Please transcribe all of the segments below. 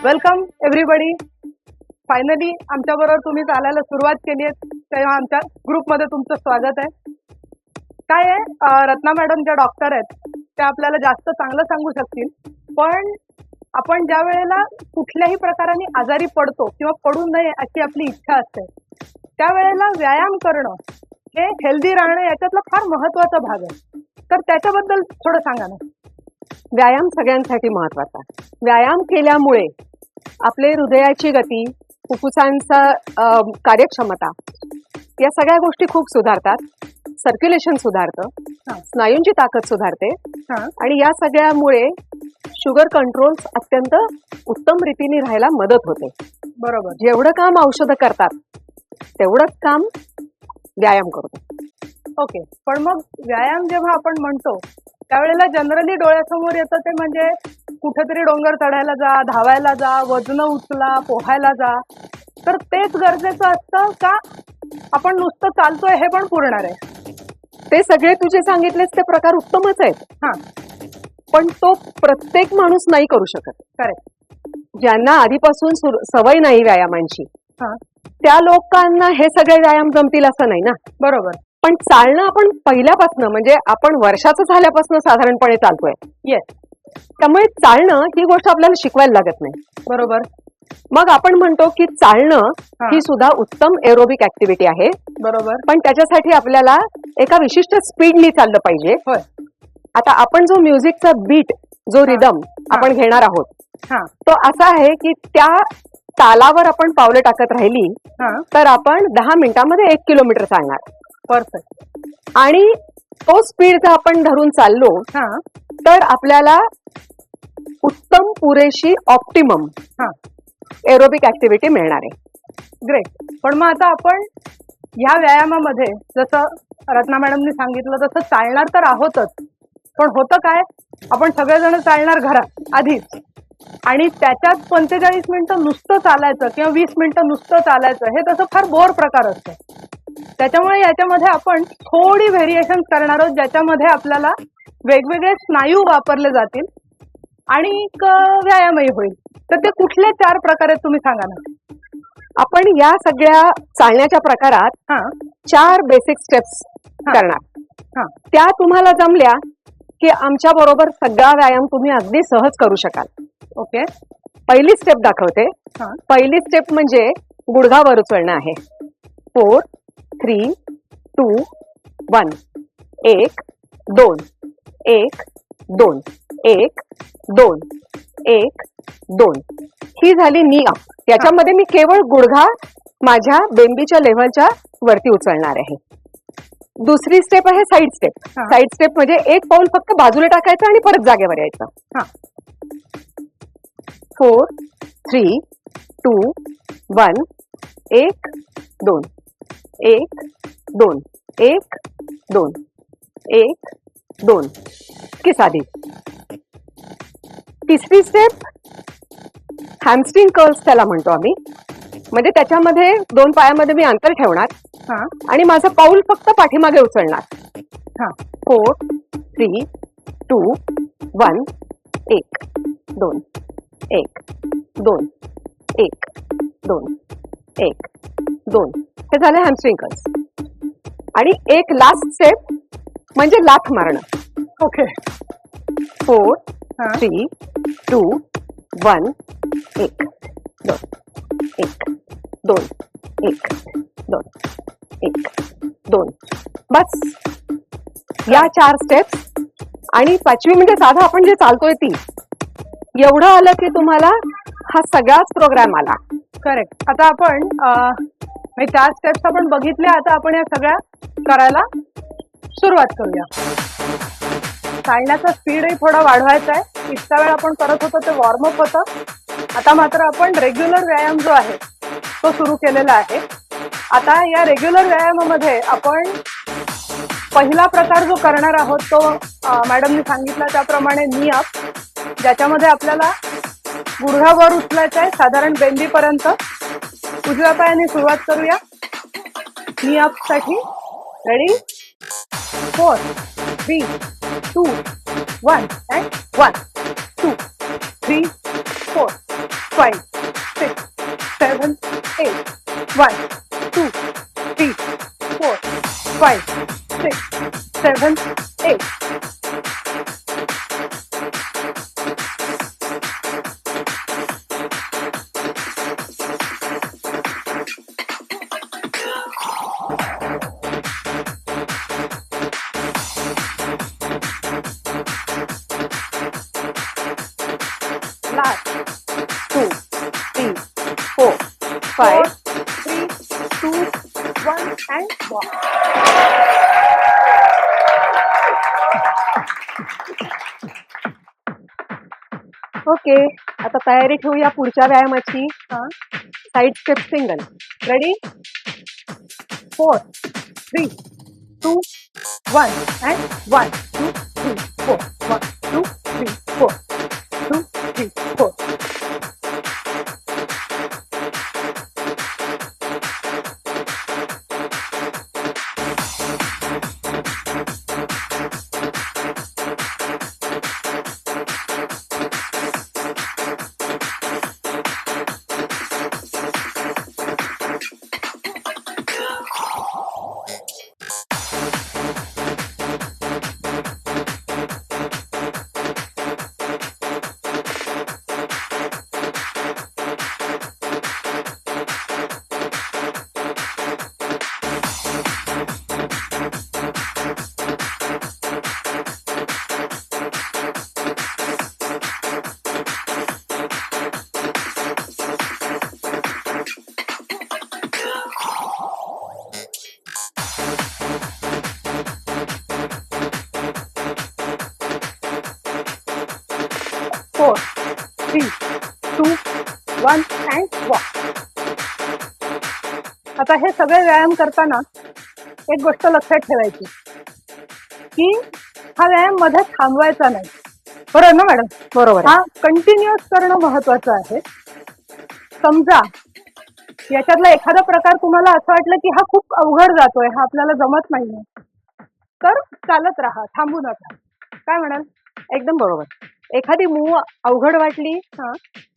Welcome everybody. Finally आमच्याबरोबर तुम्ही चालायला सुरुवात केली आहे, तेव्हा आमच्या ग्रुपमध्ये तुमचं स्वागत आहे. काय आहे, रत्ना मॅडम ज्या डॉक्टर आहेत त्या आपल्याला जास्त चांगलं सांगू शकतील, पण आपण ज्या वेळेला कुठल्याही प्रकाराने आजारी पडतो किंवा पडू नये अशी आपली इच्छा असते, त्यावेळेला व्यायाम करणं हे हेल्दी राहणं याच्यातला फार महत्वाचा भाग आहे. तर त्याच्याबद्दल थोडं सांगा ना. व्यायाम सगळ्यांसाठी महत्वाचा. व्यायाम केल्यामुळे आपले हृदयाची गती, फुफ्फुसांचा कार्यक्षमता या सगळ्या गोष्टी खूप सुधारतात. सर्क्युलेशन सुधारतं, स्नायूंची ताकद सुधारते आणि या सगळ्यामुळे शुगर कंट्रोल अत्यंत उत्तम रीतीने राहायला मदत होते. बरोबर. जेवढं काम औषधं करतात तेवढंच काम व्यायाम करतो. ओके, पण मग व्यायाम जेव्हा आपण म्हणतो त्यावेळेला जनरली डोळ्यासमोर येतं ते म्हणजे कुठेतरी डोंगर चढायला जा, धावायला जा, वजन उचला, पोहायला जा. तर तेच गरजेचं असतं का आपण नुसतं चालतोय हे पण पुरणार आहे? ते सगळे तुझे सांगितलेच ते प्रकार उत्तमच आहेत. हा, पण तो प्रत्येक माणूस नाही करू शकत. करेक्ट. ज्यांना आधीपासून सवय नाही व्यायामांची, हा, त्या लोकांना हे सगळे व्यायाम जमतील असं नाही ना. बरोबर. पण चालणं आपण पहिल्यापासून, म्हणजे आपण वर्षाचं झाल्यापासून साधारणपणे चालतोय. येस, त्यामुळे चालणं ही गोष्ट आपल्याला शिकवायला लागत नाही. बरोबर. मग आपण म्हणतो की चालणं ही सुद्धा उत्तम एरोबिक ऍक्टिव्हिटी आहे. बरोबर. पण त्याच्यासाठी आपल्याला एका विशिष्ट स्पीडनी चाललं पाहिजे. होय. आता आपण जो म्युझिकचा बीट, जो रिदम आपण घेणार आहोत, हा, तो असा आहे की त्या तालावर आपण पावलं टाकत राहिली हा, तर आपण 10 मिनिटांमध्ये 1 किलोमीटर चालणार. परफेक्ट. आणि तो स्पीड जर आपण धरून चाललो हा, तर आपल्याला उत्तम, पुरेशी, ऑप्टिमम हा, एरोबिक ऍक्टिव्हिटी मिळणार आहे. ग्रेट. पण मग आता आपण ह्या व्यायामामध्ये जसं रत्ना मॅडमनी सांगितलं तसं चालणार तर आहोतच, पण होतं काय, आपण सगळेजण चालणार घरात आधीच, आणि त्याच्यात 45 मिनिटं नुसतं चालायचं किंवा 20 मिनिटं नुसतं चालायचं, हे तसं फार बोर प्रकार असतो. त्याच्यामुळे याच्यामध्ये आपण थोडी व्हेरिएशन करणार आहोत, ज्याच्यामध्ये आपल्याला वेगवेगळे स्नायू वापरले जातील आणि एक व्यायामही होईल. तर ते कुठले 4 प्रकार आहेत तुम्ही सांगा ना. आपण या सगळ्या चालण्याच्या प्रकारात हा, 4 बेसिक स्टेप्स करणार. हा, त्या तुम्हाला जमल्या की आमच्या बरोबर सगळा व्यायाम तुम्ही अगदी सहज करू शकाल. ओके. पहिली स्टेप दाखवते. हा, पहिली स्टेप म्हणजे गुडघावर उचलणं आहे. 4 3 2 1 1 2 1 2 1 2 1 2. ही झाली नी अप. याच्यामध्ये मी केवळ गुडघा माझ्या बेंबीच्या लेव्हलच्या वरती उचलणार आहे. दुसरी स्टेप आहे साईड स्टेप. साईड स्टेप म्हणजे एक पाऊल फक्त बाजूला टाकायचं आणि परत जागेवर यायचं. हा, 4 3 2 1 1 2 1 2 1 2 1 2 की साधी. तिसरी स्टेप हॅमस्ट्रिंग कर्ल्स त्याला म्हणतो आम्ही. म्हणजे त्याच्यामध्ये 2 पायामध्ये मी अंतर ठेवणार हा, आणि माझं पाऊल फक्त पाठीमागे उचलणार. हा, 4 3 2 1 1 2 1 2 1 2 1 2. हे झाले हॅमस्ट्रिंग कर्ल्स. आणि एक लास्ट स्टेप म्हणजे लाथ मारणं. ओके. 4 हा, 3 2 1 1 2 1 2 1 2 1 2. बस या 4 स्टेप्स. आणि 5वी म्हणजे साधा आपण जे चालतोय ती, एवढं आलं की तुम्हाला हा सगळाच प्रोग्राम आला. करेक्ट. आता आपण 4 स्टेप्स आपण बघितल्या. आता आपण या सगळ्या करायला सुरुवात करूया. चालण्याचा स्पीडही थोडा वाढवायचा आहे. इतका वेळ आपण करत होतो ते वॉर्मअप होतं. आता मात्र आपण रेग्युलर व्यायाम जो आहे तो सुरू केलेला आहे. आता या रेग्युलर व्यायामामध्ये आपण पहिला प्रकार जो करणार आहोत तो मॅडमनी सांगितला त्याप्रमाणे नी अप, ज्याच्यामध्ये आपल्याला गुडघावर उचलायचं आहे साधारण बेंबीपर्यंत. उजव्या पायाने सुरुवात करूया नी अप साठी. Ready? 4 3 2 1 and 1 2 3 4 5 6 7 8 1 2 3 4 5 6 7 8 last 2 3 4 4 5 3 2 1 and walk. Okay. आता तयारी ठेवूया पुढच्या व्यायामाची. Side step single. Ready? 4 3 2 1 and 1 2 3 4 1 2 3 4 2 3 4 4 3 2 1 and walk. आता हे सगळे व्यायाम करताना एक गोष्ट लक्षात ठेवायची की हा व्यायाम मध्ये थांबवायचा नाही. बरोबर ना मॅडम? बरोबर. हा कंटिन्युअस करणं महत्वाचं आहे. समजा याच्यातला एखादा प्रकार तुम्हाला असं वाटलं की हा खूप अवघड जातोय, हा आपल्याला जमत नाहीये, तर चालत राहा, थांबू नका. काय म्हणाल? एकदम बरोबर. एखादी मूव अवघड वाटली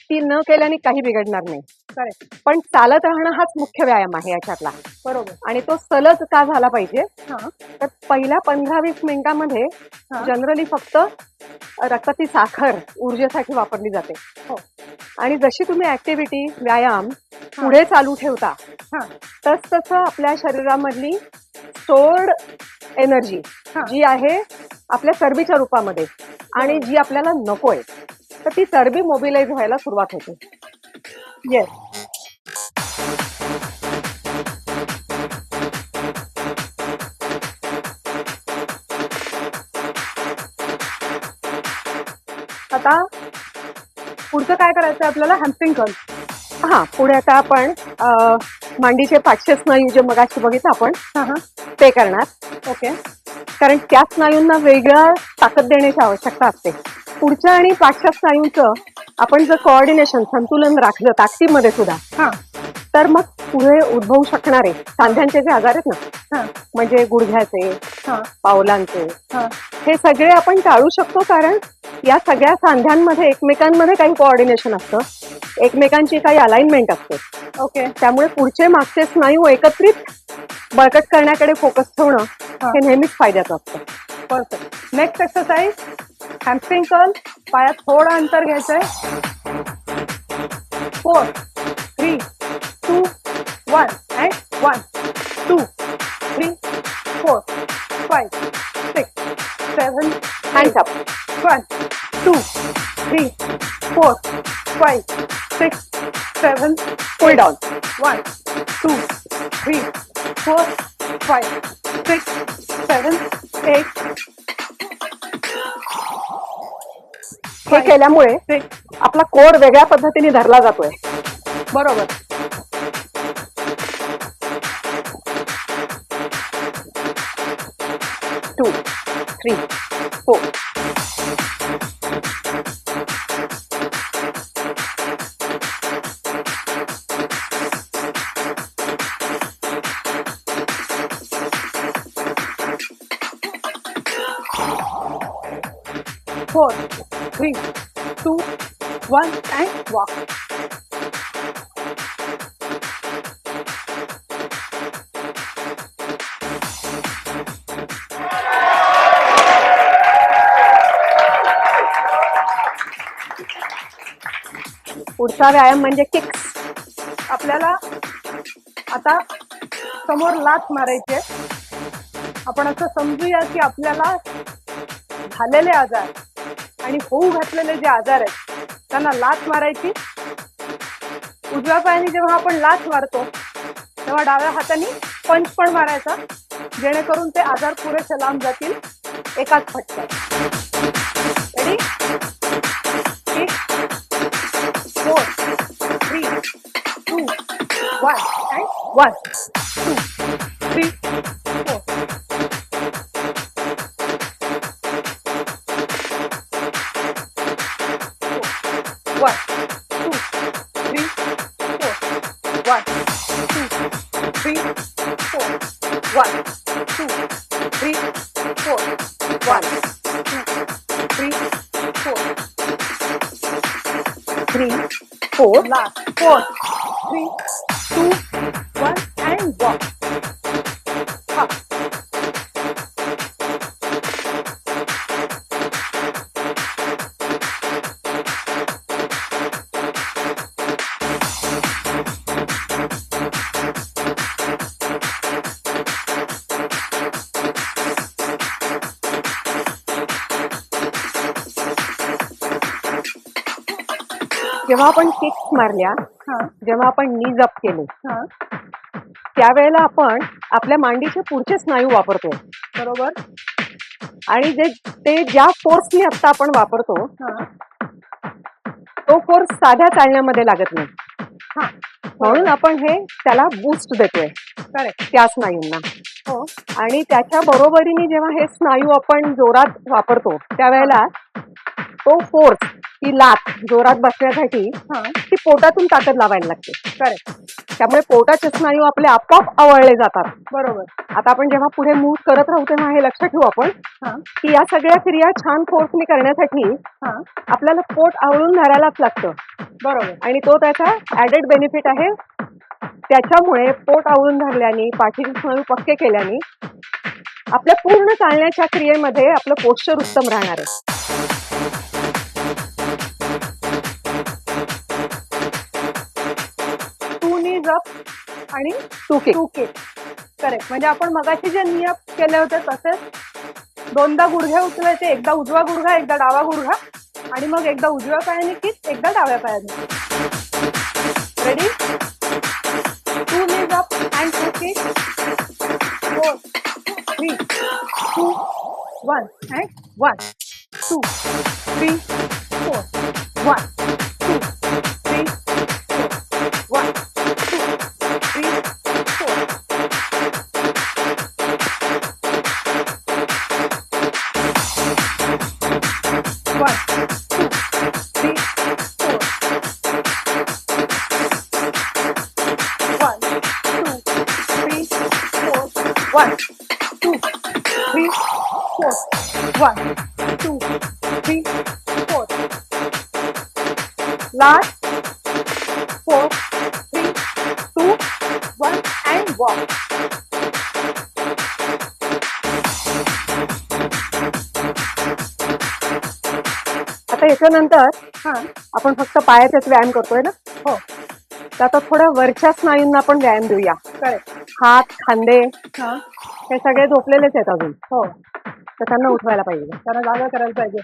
ती न केल्याने काही बिघडणार नाही. करेक्ट. पण चालत राहणं हाच मुख्य व्यायाम आहे याच्यातला. बरोबर. आणि तो सलग का झाला पाहिजे? हा तर पहिल्या 15-20 मिनिटांमध्ये जनरली फक्त रक्ताची साखर ऊर्जेसाठी वापरली जाते. हो. आणि जशी तुम्ही ऍक्टिव्हिटी व्यायाम पुढे चालू ठेवता तसं आपल्या शरीरामधली स्टोर्ड एनर्जी जी आहे आपल्या चरबीच्या रूपामध्ये आणि जी आपल्याला नकोय तर ती चरबी मोबिलाइज व्हायला सुरुवात होते. येस. आता पुढचं काय करायचं आपल्याला? Hamstring curl. हा, पुढे आता आपण मांडीचे पाठशे स्नायू जे मगाशी बघितलं आपण ते करणार. ओके. कारण त्या स्नायूंना वेगळ्या ताकद देण्याची आवश्यकता असते. पुढच्या आणि पाठच्या स्नायूंचं आपण जर कोऑर्डिनेशन संतुलन राखलं ताकदीमध्ये सुद्धा तर मग पुढे उद्भवू शकणारे सांध्यांचे जे आजार आहेत ना, म्हणजे गुडघ्याचे, पावलांचे, हे सगळे आपण टाळू शकतो. कारण या सगळ्या सांध्यांमध्ये एकमेकांमध्ये काही कोऑर्डिनेशन असतं, एकमेकांची काही अलाइनमेंट असते. ओके. त्यामुळे पुढचे मागचे स्नायू एकत्रित बळकट करण्याकडे फोकस ठेवणं हे नेहमीच फायद्याचं असतं. Perfect. Next exercise hamstring curl. पायात थोडं अंतर घ्यायचंय. 4 3 2 1 and 1 2 3 4 5 6 7 hands up. 1 2 3 4 5 6 7 pull down. 1 2 3 4 5 6 7 8. हे केल्यामुळे आपला कोर वेगळ्या पद्धतीने धरला जातोय. बरोबर. To 3 4 4 3 2 1 and walk. पुढचा व्यायाम म्हणजे किक्स. आपल्याला आता समोर लाथ मारायची आहे. आपण असं समजूया की आपल्याला झालेले आजार आणि होऊ घातलेले जे आजार आहेत त्यांना लाथ मारायची. उजव्या पायाने जेव्हा आपण लाथ मारतो तेव्हा डाव्या हाताने पंच पण मारायचा, जेणेकरून ते आजार पुरेसे लांब जातील एकाच फटक्यात. Ready? 4 3 2 1 and 1 2 3 4. 1 2 3 4 1 2 3 4 1 2 3 4 1 2 3 4 3 4 last 4 3 2 1 and walk. Ha. जेव्हा आपण किक्स मारल्या, हा जेव्हा आपण नीज अप केले, हा त्यावेळेला आपण आपल्या मांडीचे पुढचे स्नायू वापरतो. बरोबर. आणि ते ज्या फोर्सने आता आपण वापरतो हा तो फोर्स साध्या चालण्यामध्ये लागत नाही. हा म्हणून आपण त्याला बूस्ट देतोय करेक्ट. त्या स्नायूंना. हो आणि त्याच्या बरोबरीने जेव्हा हे स्नायू आपण जोरात वापरतो त्यावेळेला तो फोर्स, ती लाथ जोरात बसण्यासाठी हा ती पोटातून ताकद लावायला लागते. करेक्ट. त्यामुळे पोटाचे स्नायू आपले आपोआप आवळले जातात. बरोबर. आता आपण जेव्हा पुढे मूव्ह करत राहू तेव्हा हे लक्षात ठेवू आपण हा की या सगळ्या क्रिया छान फोर्सने करण्यासाठी हा आपल्याला पोट आवळून धरायलाच लागतं. बरोबर. आणि तो त्याचा ऍडेड बेनिफिट आहे. त्याच्यामुळे पोट आवळून धरल्याने, पाठीचे स्नायू पक्के केल्याने आपल्या पूर्ण चालण्याच्या क्रियेमध्ये आपलं पोश्चर उत्तम राहणार आहे. टू नीज अप आणि two kick. Two kick. Correct. म्हणजे आपण मगाशी जे नियम केले होते तसेच दोनदा गुडघे उचलायचे, एकदा उजवा गुडघा एकदा डावा गुडघा, आणि मग एकदा उजव्या पायाने किक एकदा डाव्या पायाने. Ready? Two knees up and two kick. 4 3 2 1 and 1 2 3 4 1 2 3 4 1 2 3 4. One, two, three, four. One, two, three, four. One, two, three, four. One, two, three, four. Last. 4 3 2 1 and walk. आता याच्यानंतर हा आपण फक्त पायाचेच व्यायाम करतोय ना. हो तर आता थोड्या वरच्या स्नायूंना आपण व्यायाम देऊया. करेक्ट. हात, खांदे हा हे सगळे झोपलेलेच आहेत अजून, हो तर त्यांना उठवायला पाहिजे. त्यांना जागा करायला पाहिजे.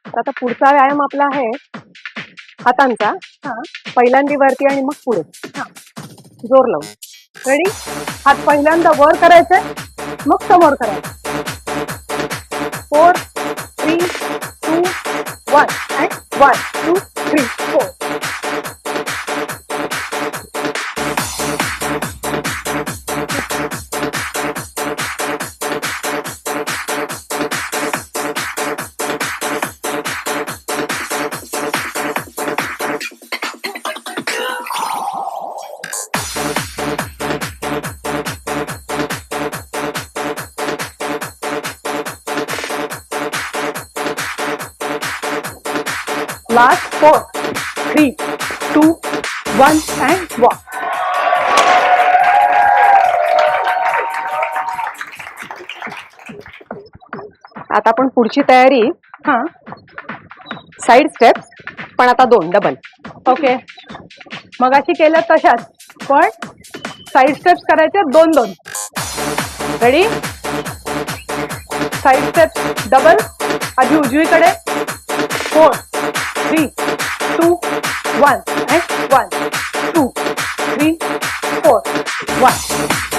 तर आता पुढचा व्यायाम आपला आहे हातांचा. हा पहिल्यांदा वरती आणि मग पुढे हा जोर लावून. रेडी? हात पहिल्यांदा वर करायचे, मग समोर करायचे. 4 3 2 1 and 1 2 3 4. Last 4 3, 2, 1 and walk. आता आपण पुढची तयारी हा साइड स्टेप्स, पण आता 2 डबल. ओके. मगाशी केल्या तशाच, पण साईड स्टेप्स करायचे 2-2. रेडी? Side steps double. आधी उजवीकडे 4, 3, 2, 1 and 1, 2, 3, 4, 1,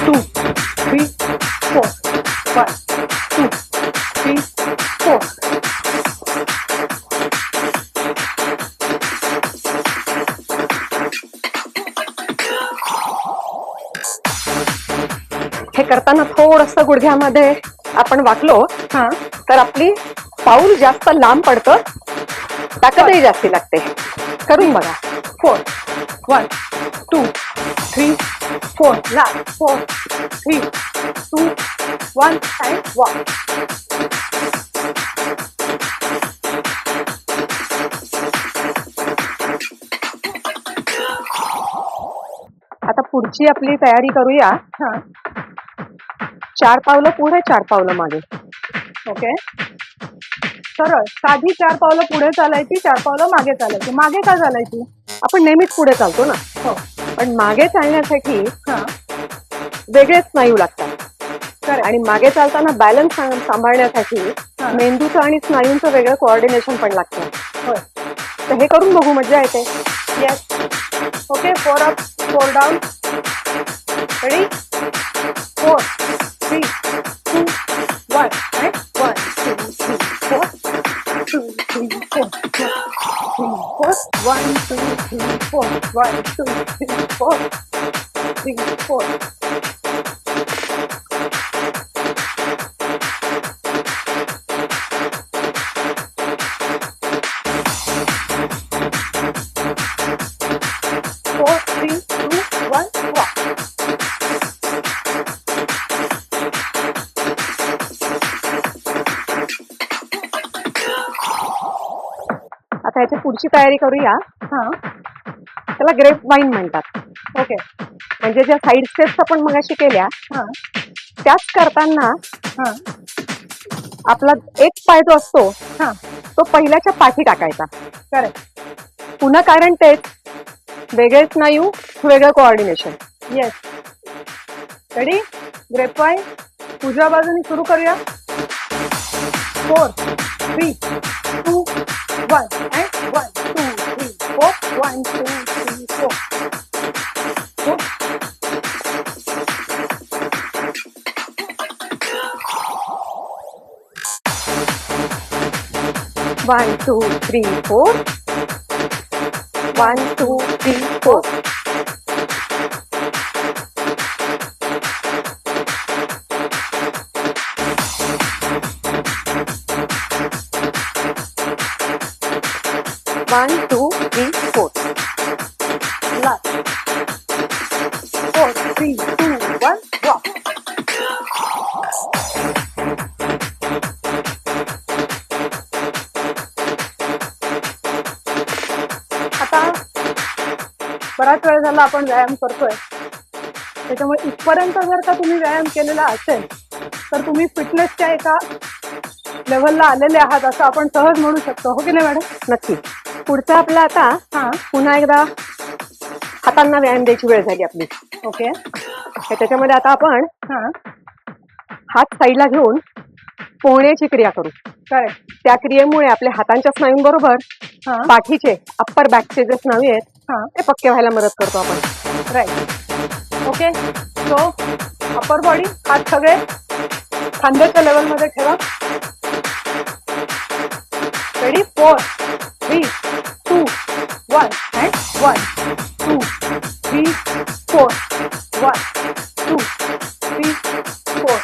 2, 3, 4, 1, 2, 3, 4. हे करताना थोडंसं गुडघ्यामध्ये आपण वाकलो हा तर आपली पाऊल जास्त लांब पडतं, ताकदही जास्ती लागते. करून बघा. 4, 1, 2, 3, 4. Last 4, 3, 2, 1 and walk. आता पुढची आपली तयारी करूया. हा 4 पावलं पुढे, 4 पावलं मागे. ओके. सरळ साधी 4 पावलं पुढे चालायची, 4 पावलं मागे चालायची. मागे का चालायची? आपण नेहमीच पुढे चालतो ना, हो. पण मागे चालण्यासाठी हा वेगळेच स्नायू लागतात. करेक्ट. आणि मागे चालताना बॅलन्स सांभाळण्यासाठी हा. मेंदूचं आणि स्नायूंचं वेगळं कोऑर्डिनेशन पण लागतं. होय. तर हे करून बघू, मजा येते. Yes. Okay. 4 up, 4 down. Ready? 4, 3, 2, 1 and 1, 2, 3, 4. 2, 3, 4. 3, 4. 1, 2, 3, 4. 1, 2, 3, 4. 3, 4. Four, 3, 2, 1, walk. आता याची पुढची तयारी करूया. हा त्याला ग्रेप वाईन म्हणतात. ओके. म्हणजे ज्या साईड स्टेप्स आपण मगाशी केल्या हा त्याच करताना हा आपला एक पाय जो असतो हा तो पहिल्याच्या पाठी टाकायचा. करेक्ट. पुन्हा कारण तेच, वेगळे स्नायू, वेगळं coordination. Yes. Ready? Grapevine उजव्या बाजूने सुरू करूया. 4, 3, 2, 1 and 1, 2, 3, 4. 1, 2, 3, 4. 4. One two three four. 1 2 3 4. One, two, three, four. Last. 4, 3, 2, 1, walk. आता बराच वेळ झाला आपण व्यायाम करतोय, त्याच्यामुळे इथपर्यंत जर का तुम्ही व्यायाम केलेला असेल तर तुम्ही फिटनेसच्या एका लेव्हलला आलेले आहात असं आपण सहज म्हणू शकतो. हो की नाही मॅडम? नक्की. पुढचं आपलं आता हा पुन्हा एकदा हातांना व्यायाम द्यायची वेळ झाली आपली. ओके. तर त्याच्यामध्ये आता आपण हा हात साईडला घेऊन पोहण्याची क्रिया करू. करेक्ट. त्या क्रियेमुळे आपल्या हातांच्या स्नायूंबरोबर हा पाठीचे अप्पर बॅकचे जे स्नायू आहेत हा ते पक्के व्हायला मदत करतो आपण. Right. Okay. So upper body हात सगळे खांद्याच्या लेवलमध्ये ठेवा. Ready? 4, 3, 2, 1 and 1, 2, 3, 4. 1, 2, 3, 4.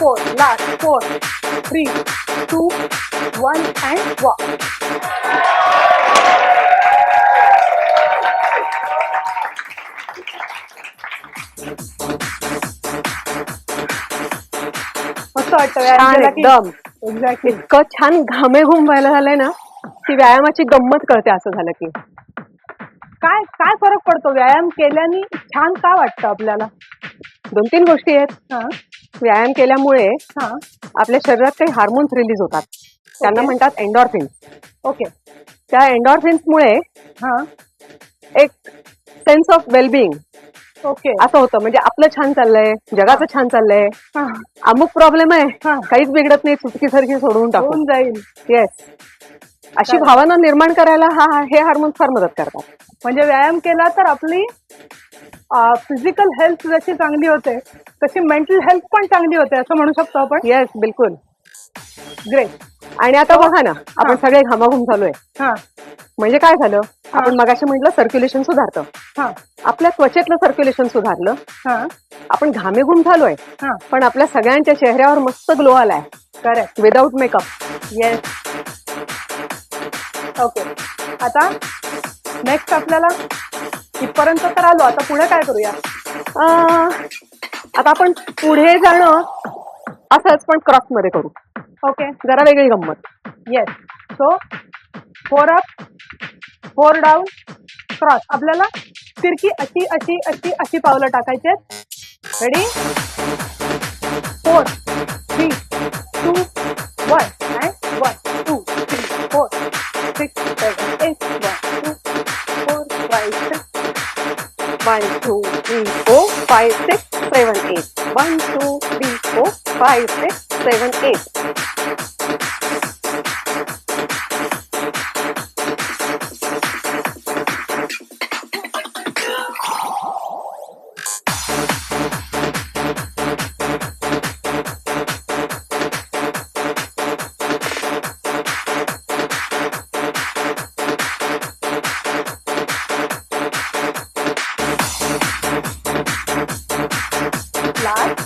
4 last 4 3 2 1 and walk. मस्त वाटतं व्यायाम छान केला की. एकदम. एक्झॅक्टली. इतकं छान घामेघूम व्हायला झालंय ना की व्यायामाची गंमत कळते असं झालं की. काय काय फरक पडतो व्यायाम केल्याने? छान का वाटतं आपल्याला? 2-3 गोष्टी आहेत. हा व्यायाम केल्यामुळे हा आपल्या शरीरात काही हार्मोन्स रिलीज होतात. त्यांना ओके. म्हणतात एन्डॉर्फिन. ओके. त्या एन्डॉर्फिन्समुळे हा एक सेन्स ऑफ वेलबिंग ओके. असं होतं. म्हणजे आपलं छान चाललंय, जगाचं छान चाललंय, हा अमुक प्रॉब्लेम आहे, हा काहीच बिघडत नाही, चुटकीसारखी सोडवून टाकू. होऊन जाईल. येस, अशी चालेल. भावना निर्माण करायला हे हार्मोन्स फार मदत करतात. म्हणजे व्यायाम केला तर आपली फिजिकल हेल्थ जशी चांगली होते तशी मेंटल हेल्थ पण चांगली होते असं म्हणू शकतो आपण. येस, बिलकुल. ग्रेट. आणि आता बघा ना, आपण सगळे घामाघूम झालोय. हा म्हणजे काय झालं, आपण मगाशी म्हटलं सर्क्युलेशन सुधारतं. हा आपल्या त्वचेतलं सर्क्युलेशन सुधारलं. हा आपण घामेघूम झालोय, हा पण आपल्या सगळ्यांच्या चेहऱ्यावर मस्त ग्लो आलाय correct. Without makeup. Yes. Okay. आता नेक्स्ट आपल्याला इथपर्यंत तर आलो. आता पुढे काय करूया? आता आपण पुढे जाणं असंच पण क्रॉस मध्ये करू. ओके. जरा वेगळी गंमत. Yes. So 4 up 4 down cross. आपल्याला तिरकी अशी अशी अशी अशी पावलं टाकायची आहेत. Ready? 4 3 2 1 and 1 2 3 4 6 7 8 1 2 4 5 6 1 2 3 4 5 6 7 8. 1 2 3 4 5 6 7 8. Last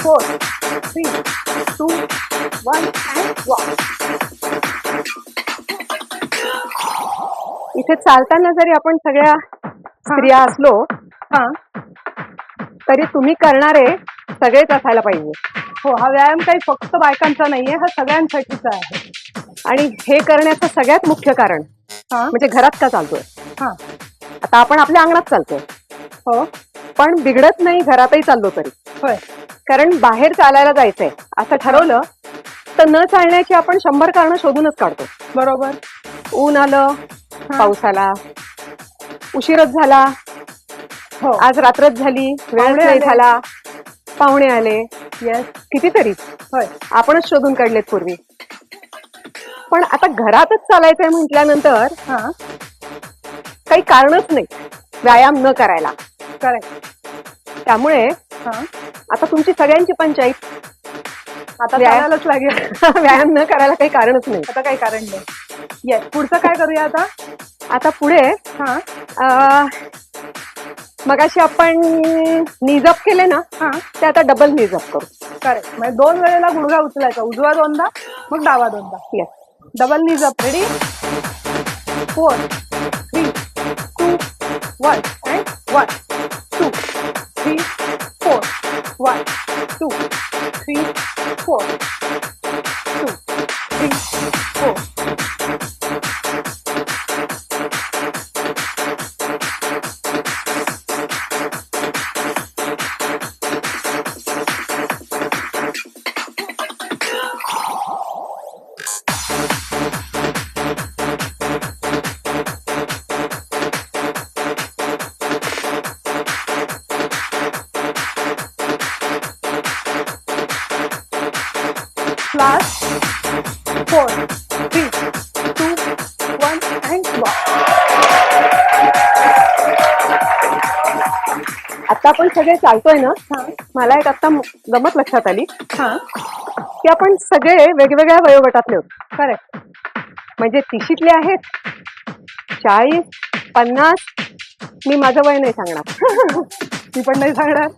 4 3 2 1 and walk. इथे चालताना जरी आपण सगळ्या स्त्रिया असलो हा तरी तुम्ही करणारे सगळेच असायला पाहिजे. हो, हा व्यायाम काही फक्त बायकांचा नाहीये, हा सगळ्यांसाठीचा आहे. आणि हे करण्याचं सगळ्यात मुख्य कारण हा म्हणजे घरात का चालतोय. हा आता आपण आपल्या अंगणात चालतोय, हो पण बिघडत नाही घरातही चाललो तरी. होय. कारण बाहेर चालायला जायचंय असं ठरवलं तर न चालण्याची आपण 100 कारणं शोधूनच काढतो. बरोबर. ऊन आलं, पाऊस आला, उशीरच झाला, हो. आज रात्रच झाली, वेळच पाहुणे नाही आले. झाला, पाहुणे आले, येस. कितीतरी होय. आपणच शोधून काढलेत पूर्वी. पण आता घरातच चालायचंय म्हटल्यानंतर हा काही कारणच नाही व्यायाम न करायला. करेक्ट. त्यामुळे हा आता तुमची सगळ्यांची पंचायत. आता व्यायाम- चालायलाच लागेल. व्यायाम न करायला काही कारणच नाही. आता काही कारण नाही. येस. पुढचं काय करूया आता? आता पुढे हा मगाशी आपण नीजअप केले ना, हा ते आता डबल नीजअप करू. करेक्ट. म्हणजे 2 वेळेला गुडघा उचलायचा. उजवा 2दा मग डावा 2दा. Yes. Double knees up. Ready? 4 3 2 1 and 1 2 3 4 1 2 3 4 2 3 4. Last 4 3 2 1 and walk. आता आपण सगळे चालतोय ना, हा मला एक आता गमत लक्षात आली हा की आपण सगळे वेगवेगळ्या वयोगटातले होतो. करेक्ट. म्हणजे 30शीतले आहेत, 40, 50. मी माझं वय नाही सांगणार. मी पण नाही सांगणार.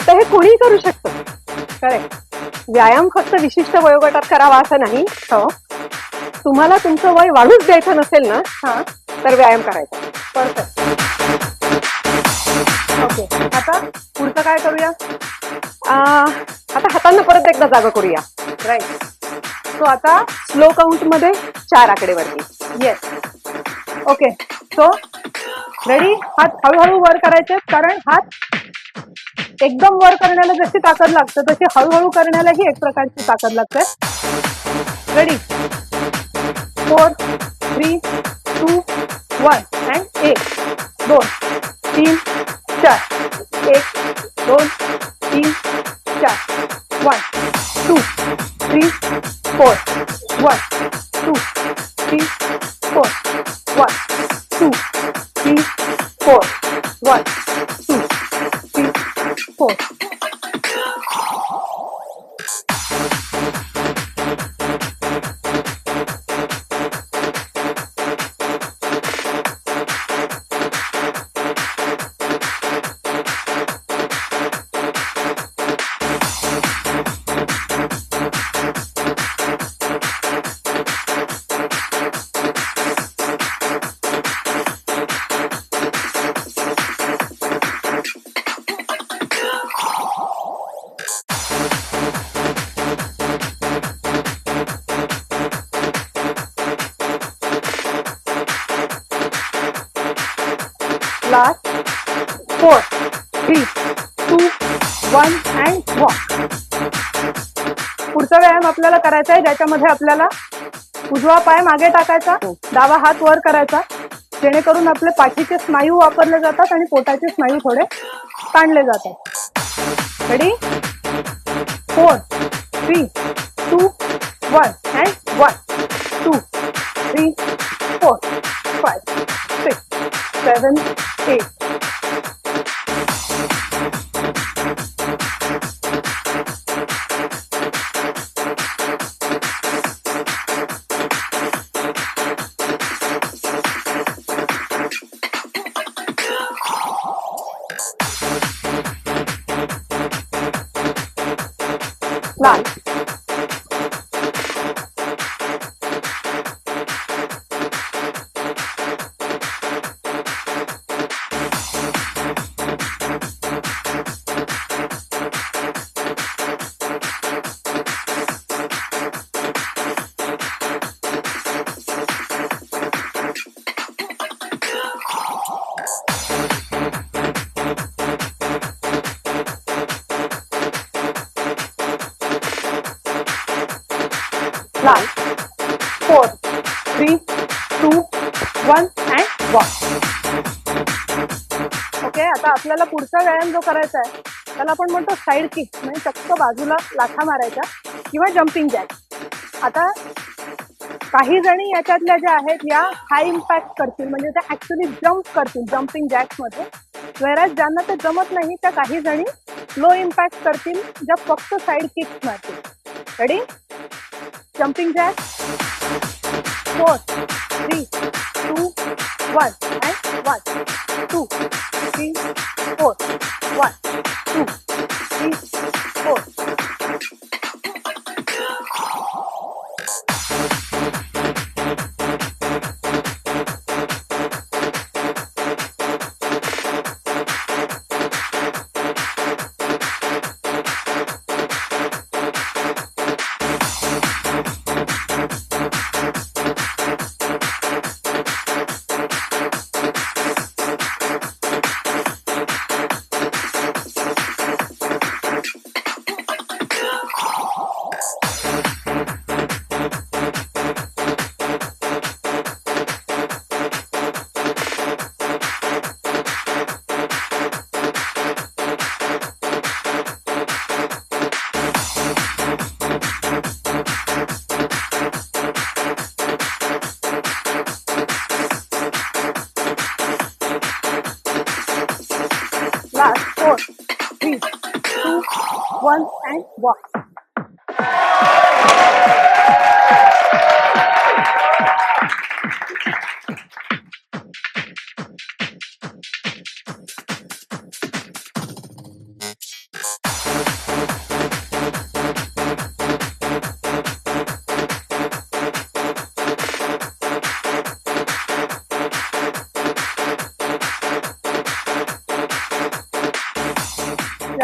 आता हे कोणीही करू शकतं. करेक्ट. व्यायाम फक्त विशिष्ट वयोगटात करावा असं नाही. हो. तुम्हाला तुमचं वय वाढूच द्यायचं नसेल ना, हा. तर व्यायाम करायचा. परफेक्ट. ओके, आता पुढचं काय करूया? आता हातांना परत एकदा जागा करूया. राईट. सो आता स्लो काउंट मध्ये 4 आकडेवरती. येस. Okay, so ready. हात हळूहळू वर करायचे, कारण हात एकदम वर करण्याला जशी ताकद लागते तशी हळूहळू करण्यालाही एक प्रकारची ताकद लागते. Ready. 4, 3, 2, 1 and 1, 2, 3, 4. 1, 2, 3, 4. 1, 2, 3, 4. 1, 2, 3, 4. 1, 2, 3, 4. 1, 2, 3, 4. Last 4, 3, 2, 1 and walk. पुढचा व्यायाम आपल्याला करायचा आहे ज्याच्यामध्ये आपल्याला उजवा पाय मागे टाकायचा, डावा हात वर करायचा, जेणेकरून आपले पाठीचे स्नायू वापरले जातात आणि पोटाचे स्नायू थोडे ताणले जातात. रेडी. 4, 3, 2, 1 अँड 1, 2, 3, 4, 5, 6, 7, 8. लाल. लाल. 4, 3, 2, 1 अँड वॉक. ओके, आता आपल्याला पुढचा व्यायाम जो करायचा आहे त्याला आपण म्हणतो साईड किक, म्हणजे चक्क बाजूला लाथा मारायच्या किंवा जम्पिंग जॅक. आता काही जणी याच्यातल्या ज्या आहेत या हाय इम्पॅक्ट करतील, म्हणजे त्या ऍक्च्युली जम्प करतील जम्पिंग जॅक्स मध्ये, वेराज ज्यांना ते जमत नाही त्या काही जणी लो इम्पॅक्ट करतील, ज्या फक्त साईड किक्स मारतील. Ready. Jumping jack. 4, 3, 2, 1 and 1, 2, 3, 4. 1, 2, 3, 4. Last 4, 3, 2, 1 and walk.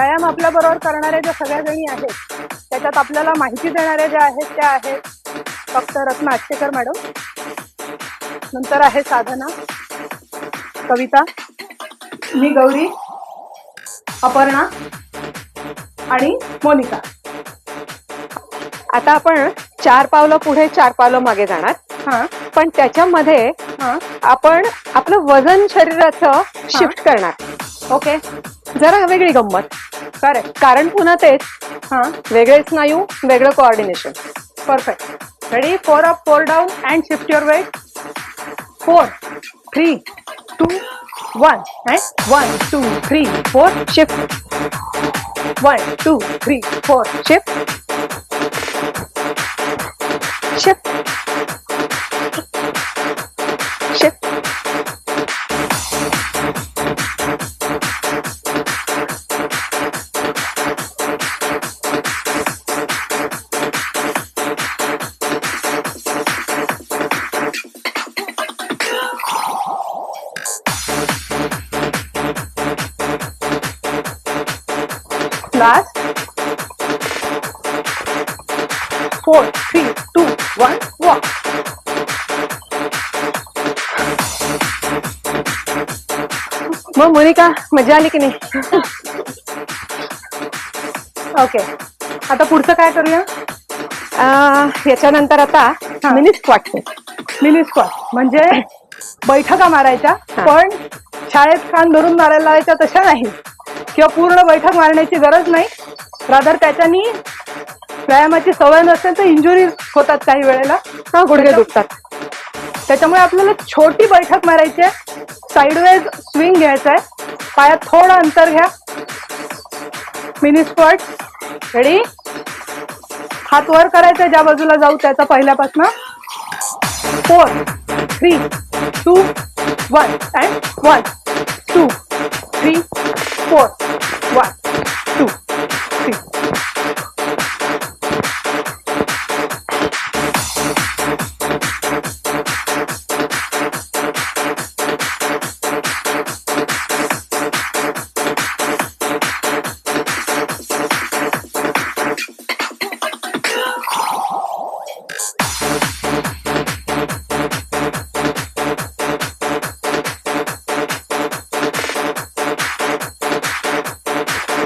व्यायाम आपल्या बरोबर करणाऱ्या ज्या सगळ्या जणी आहेत त्याच्यात आपल्याला माहिती देणाऱ्या ज्या आहेत त्या आहेत फक्त रत्ना आष्टेकर मॅडम, नंतर आहे साधना, कविता, मी गौरी, अपर्णा आणि मोनिका. आता आपण 4 पावलं पुढे 4 पावलं मागे जाणार. हा पण त्याच्यामध्ये हा आपण आपलं वजन शरीराचं शिफ्ट करणार. ओके जरा वेगळी गंमत. करेक्ट. कारण पुन्हा तेच, हा वेगळे स्नायू, वेगळं coordination. Perfect. Ready? 4 up 4 down and shift your weight. 4 3 2 1 and 1 2 3 4 shift 1 2 3 4 shift shift shift. Last. 4 3 2 1 walk. मग मोनिका, मजा आली की नाही? ओके, आता पुढचं काय करूया? याच्यानंतर आता मिनी स्क्वॉट. मिनी स्क्वॉट म्हणजे बैठका मारायच्या, हा. पण शाळेत कान धरून मारायला लावायच्या तशा नाही, किंवा पूर्ण बैठक मारण्याची गरज नाही. रादर त्याच्यानी व्यायामाची सवय नसेल तर इंजुरी होतात काही वेळेला. हा, गुडघे दुखतात. त्याच्यामुळे आपल्याला छोटी बैठक मारायची आहे. साईडवेज स्विंग घ्यायचा आहे, पायात थोडं अंतर घ्या. Mini squat. रेडी? हात वर करायचा ज्या बाजूला जाऊ त्याचा पहिल्यापासून. 4 3 2 1 अँड 1 2 3 4 1 2 3.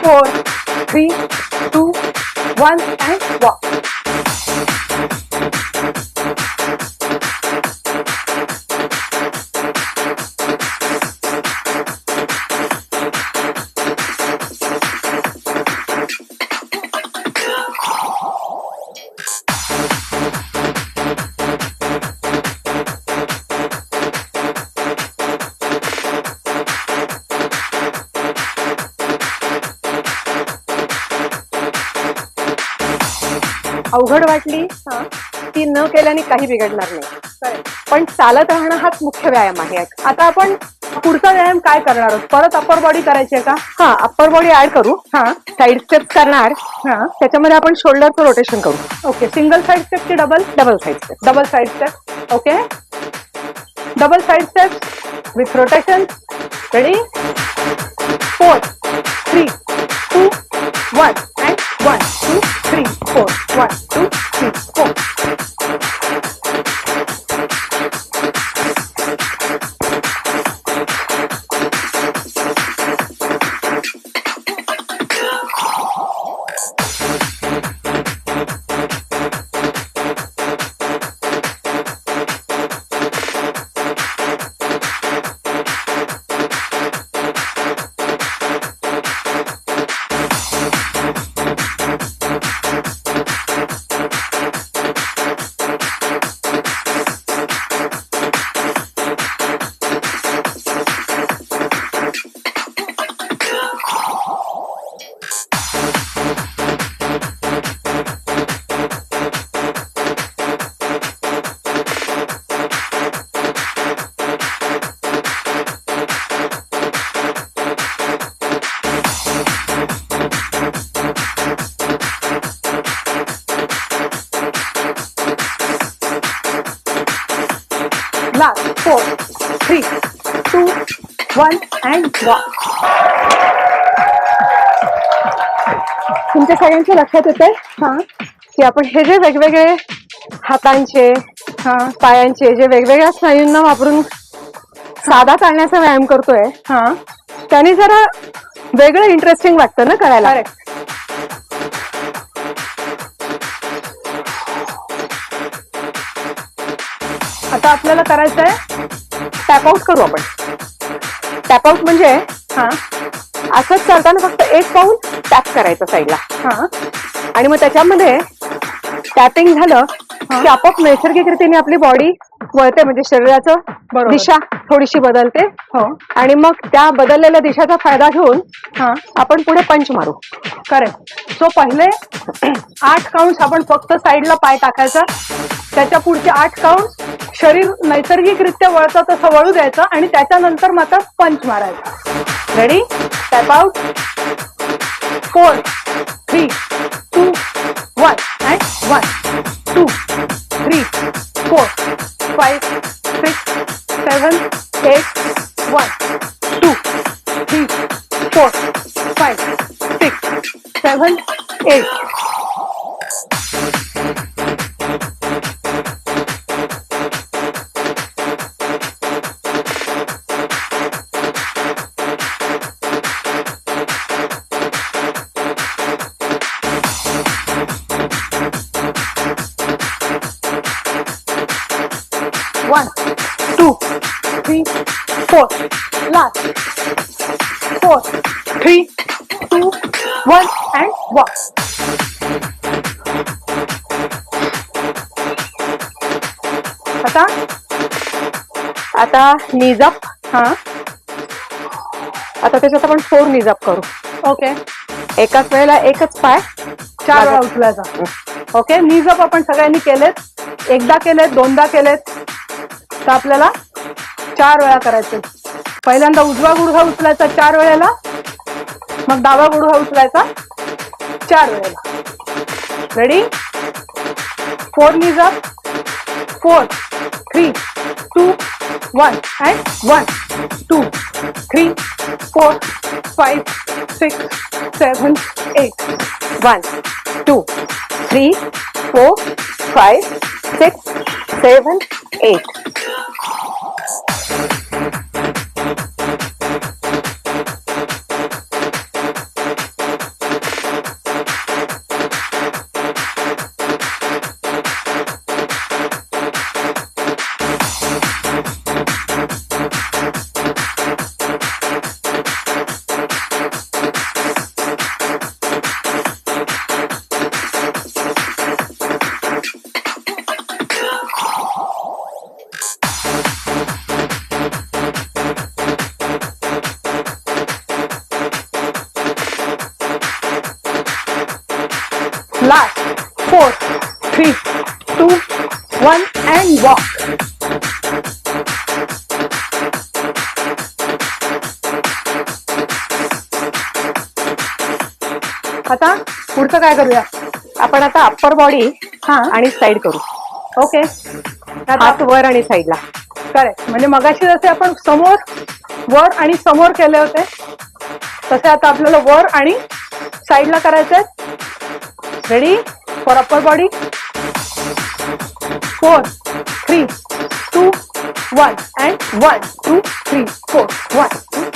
Four, 3 2 1 and walk. अवघड वाटली ती न केल्याने काही बिघडणार नाही. पण चालत राहणं हाच मुख्य व्यायाम आहे. आता आपण पुढचा व्यायाम काय करणार आहोत? परत अप्पर बॉडी करायची आहे का? हा, अप्पर बॉडी ऍड करू. हा साइड स्टेप्स करणार. हा त्याच्यामध्ये आपण शोल्डरचं रोटेशन करू. ओके. सिंगल साइड स्टेप की double? Double side step. Double side step. Okay. Double side step with rotation. Ready? 4 3 2 1 and 1 2 3 4 1 2 3 4. Last 4 3 2 1 and walk. तुमच्या सगळ्यांच्या लक्षात येते की आपण हे जे वेगवेगळे हातांचे पायांचे जे वेगवेगळ्या स्नायूंना वापरून साधा चालण्याचा व्यायाम करतोय त्याने जरा वेगळं इंटरेस्टिंग वाटतं ना करायला. आता आपल्याला करायचंय टॅपआउट करू आपण. टॅपआउट म्हणजे असंच चालताना फक्त एक पाऊल टॅप करायचं साईडला आणि मग त्याच्यामध्ये टॅपिंग झालं की आपोआप नैसर्गिक रीतीने आपली बॉडी वळते, म्हणजे शरीराचं दिशा थोडीशी बदलते आणि मग त्या बदललेल्या दिशाचा फायदा घेऊन आपण पुढे पंच मारू. करेक्ट. सो पहिले 8 काउंट्स आपण फक्त साईडला पाय टाकायचा, त्याच्या पुढचे 8 काउंट्स शरीर नैसर्गिकरित्या वळतं तसं वळू द्यायचं आणि त्याच्यानंतर मात्र पंच मारायचा. Ready? Tap out. 4 3 2 1 and 1 2 3 4 5 6 7 8 1 2 3 4 5 6 7 8. One, 2, 3, 4. Last. 4, 3, 2, 1 and walk. आता नीज अप. आता त्याच्यात आपण 4 नीज अप करू. ओके. एकाच वेळेला एकच पाय 4 वेळा उचलायचा. ओके. नीज अप आपण सगळ्यांनी केलेत. एकदा केलेत, दोनदा केलेत, तर आपल्याला 4 वेळा करायचे. पहिल्यांदा उजवा गुडघा उचलायचा 4 वेळेला, मग डावा गुडघा उचलायचा 4 वेळेला. Ready? 4 knees up. 4 3 2 1 and 1 2 3 4 5 6 7 8. 1 2 3 4 5 6 7 8. Last. 4 3 2 1 and walk. आता पुढचं काय करूया आपण? आता अप्पर बॉडी आणि साईड करू. ओके. हात वर आणि साईडला. करेक्ट. म्हणजे मगाशी जसे आपण समोर वर आणि समोर केले होते तसे आता आपल्याला वर आणि साईडला करायचंय. Ready? For upper body. 4 3 2 1 and 1 2 3 4 1 2.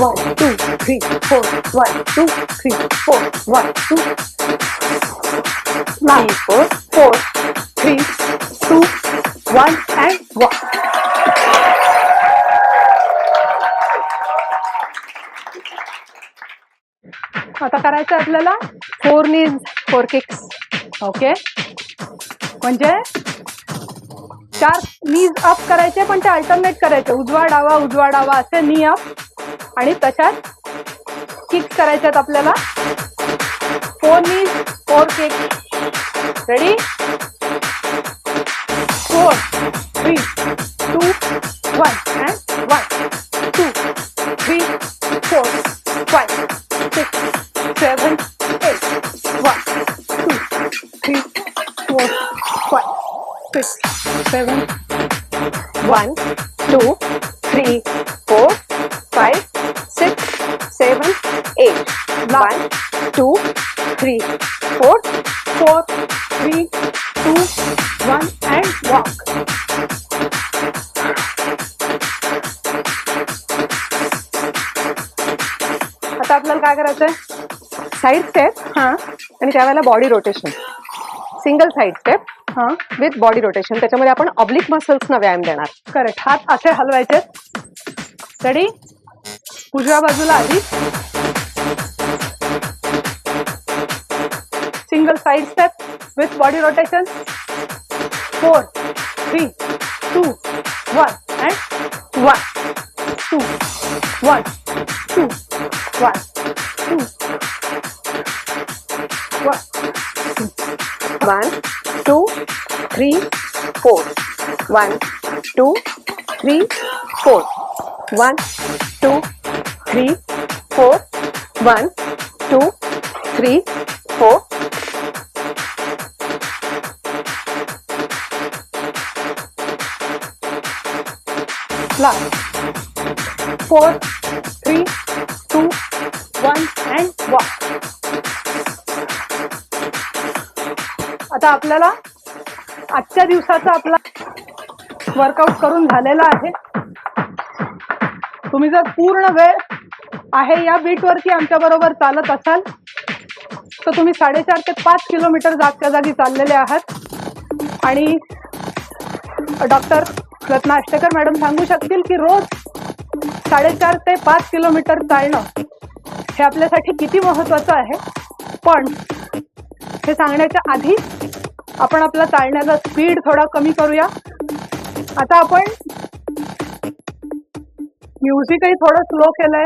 One, 2, 3, 4, 1, 2, 3, 4, 1, 2, 3, 4, 4, 3, 2, 1 and 1. आता करायचं आपल्याला 4 नीज 4 किक्स. ओके. म्हणजे 4 नीज अप करायचे, पण ते अल्टरनेट करायचे. उजवा डावा असे नी अप आणि त्याच्यात किक्स करायच्यात आपल्याला. 4 नीज 4 kicks. Ready? 4 3 2 1 and 1 2 3 4 5 6 7 8 1 2 3 4 5 6 7 1 2 3 4 5 6 7 8 1 2 3 4 4 3 2 1 and walk. आता आपल्याला काय करायचंय? साईड स्टेप हा आणि त्यावेळेला body rotation. Single side step हा विथ बॉडी रोटेशन. त्याच्यामध्ये आपण ऑब्लिक मसल्सना व्यायाम देणार. करेक्ट. हात असे हलवायचे. रेडी? उजव्या बाजूला आधी single side step with body rotation. 4 3 2 1 and 1 2 1 2 1 2 1 2 3 4 1 2 3 4 1 2 3 4 1 2 3 4 last 4 3 2 1 and walk. आता आपल्याला आजच्या दिवसाचा आपला वर्कआउट करून झालेला आहे. तुम्ही जर पूर्ण वेळ आहे या बीट वरती आमच्या बरोबर चालत असाल तर तुम्ही 4.5 ते 5 किलोमीटर जागच्या जागी चाललेले आहात. आणि डॉक्टर रत्ना आष्टेकर मॅडम सांगू शकतील की रोज 4.5 ते 5 किलोमीटर चालणं हे आपल्यासाठी किती महत्वाचं आहे. पण हे सांगण्याच्या आधी आपण आपला चालण्याचा स्पीड थोडा कमी करूया. आता आपण म्युझिकही थोडं स्लो केलंय.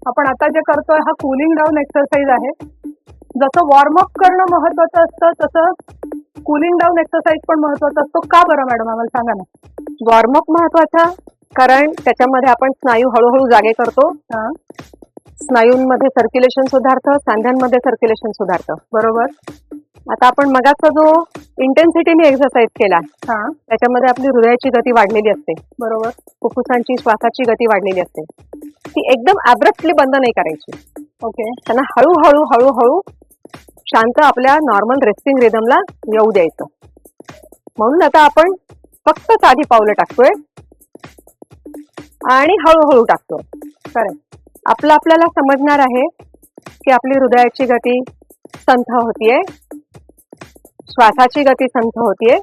आपण आता जे करतोय हा कूलिंग डाऊन एक्सरसाइज आहे. जसं वॉर्मअप करणं महत्वाचं असतं तसं कूलिंग डाऊन एक्सरसाइज पण महत्वाचा असतो. का बरं मॅडम, आम्हाला सांगा ना. वॉर्मअप महत्वाचा कारण त्याच्यामध्ये आपण स्नायू हळूहळू जागे करतो. हा स्नायूंमध्ये सर्क्युलेशन सुधारतं, सांध्यांमध्ये सर्क्युलेशन सुधारतं. बरोबर. आता आपण मगाचा जो इंटेन्सिटीने एक्सरसाइज केला हा त्याच्यामध्ये आपली हृदयाची गती वाढलेली असते, बरोबर. फुफ्फुसांची श्वासाची गती वाढलेली असते. ती एकदम ॲब्रप्टली बंद नाही करायची. ओके. त्यांना हळूहळू हळूहळू शांत आपल्या नॉर्मल रेस्टिंग रिदमला येऊ द्यायचं. म्हणून आता आपण फक्त साधी पावलं टाकतोय आणि हळूहळू टाकतोय. करेक्ट. आपल्याला समजणार आहे की आपली हृदयाची गती संथ होतीये, श्वासाची गती संथ होतीये.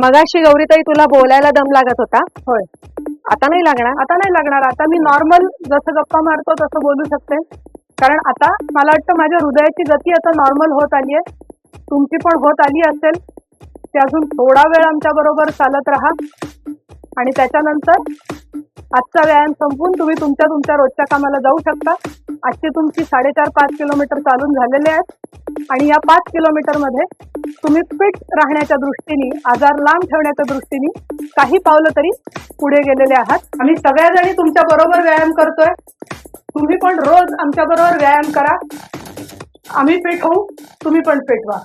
मगाशी गौरीताई तुला बोलायला दम लागत होता. होय. आता नाही लागणार. आता नाही लागणार. आता मी नॉर्मल जसं गप्पा मारतो तसं बोलू शकते. कारण आता मला वाटतं माझ्या हृदयाची गती आता नॉर्मल होत आली आहे. तुमची पण होत आली असेल. ते अजून थोडा वेळ आमच्या बरोबर चालत राहा आणि त्याच्यानंतर आजचा व्यायाम संपवून तुम्ही तुमच्या रोजच्या कामाला जाऊ शकता. आजची तुमची 4.5-5 किलोमीटर चालून झालेले आहेत आणि या 5 किलोमीटर मध्ये तुम्ही फिट राहण्याच्या दृष्टीने, आजार लांब ठेवण्याच्या दृष्टीने काही पावलं तरी पुढे गेलेले आहात. आम्ही सगळ्याजणी तुमच्या बरोबर व्यायाम करतोय. तुम्ही पण रोज आमच्या बरोबर व्यायाम करा. आम्ही फिट होऊ, तुम्ही पण फिट व्हा.